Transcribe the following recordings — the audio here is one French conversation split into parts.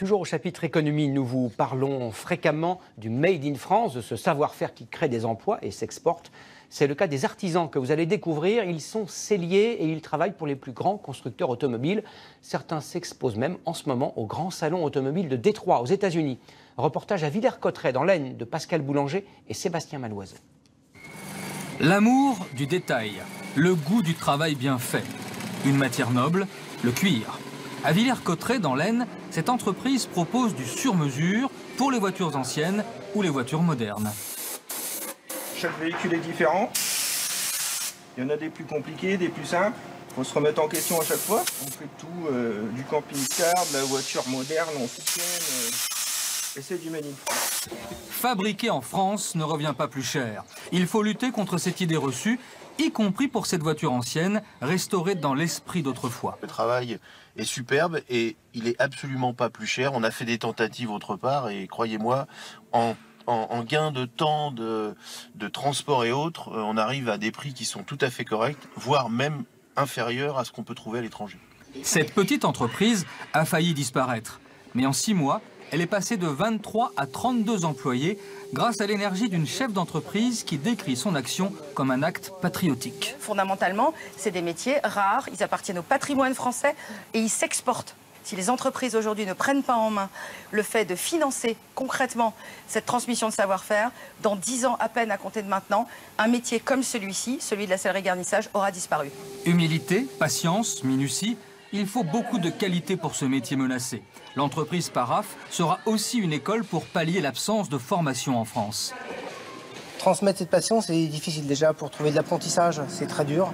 Toujours au chapitre économie, nous vous parlons fréquemment du Made in France, de ce savoir-faire qui crée des emplois et s'exporte. C'est le cas des artisans que vous allez découvrir. Ils sont selliers et ils travaillent pour les plus grands constructeurs automobiles. Certains s'exposent même en ce moment au Grand Salon automobile de Détroit, aux États-Unis. Reportage à Villers-Cotterêts, dans l'Aisne, de Pascal Boulanger et Sébastien Maloise. L'amour du détail, le goût du travail bien fait. Une matière noble, le cuir. À Villers-Cotterêts, dans l'Aisne, cette entreprise propose du sur-mesure pour les voitures anciennes ou les voitures modernes. Chaque véhicule est différent. Il y en a des plus compliqués, des plus simples. Il faut se remettre en question à chaque fois. On fait tout, du camping-car, de la voiture moderne, ancienne. Et c'est du Made in France. Fabriquer en France ne revient pas plus cher. Il faut lutter contre cette idée reçue, y compris pour cette voiture ancienne, restaurée dans l'esprit d'autrefois. Le travail est superbe et il est absolument pas plus cher. On a fait des tentatives autre part et croyez-moi, en gain de temps, de transport et autres, on arrive à des prix qui sont tout à fait corrects, voire même inférieurs à ce qu'on peut trouver à l'étranger. Cette petite entreprise a failli disparaître. Mais en 6 mois, elle est passée de 23 à 32 employés grâce à l'énergie d'une chef d'entreprise qui décrit son action comme un acte patriotique. Fondamentalement, c'est des métiers rares, ils appartiennent au patrimoine français et ils s'exportent. Si les entreprises aujourd'hui ne prennent pas en main le fait de financer concrètement cette transmission de savoir-faire, dans 10 ans à peine à compter de maintenant, un métier comme celui-ci, celui de la sellerie-garnissage, aura disparu. Humilité, patience, minutie, il faut beaucoup de qualité pour ce métier menacé. L'entreprise Paraf sera aussi une école pour pallier l'absence de formation en France. Transmettre cette passion, c'est difficile déjà pour trouver de l'apprentissage, c'est très dur.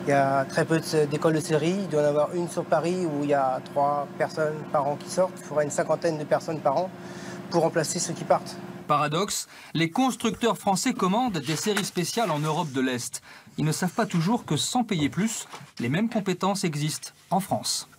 Il y a très peu d'écoles de sellerie, il doit y en avoir une sur Paris où il y a 3 personnes par an qui sortent. Il faudra une 50aine de personnes par an pour remplacer ceux qui partent. Paradoxe, les constructeurs français commandent des séries spéciales en Europe de l'Est. Ils ne savent pas toujours que sans payer plus, les mêmes compétences existent en France.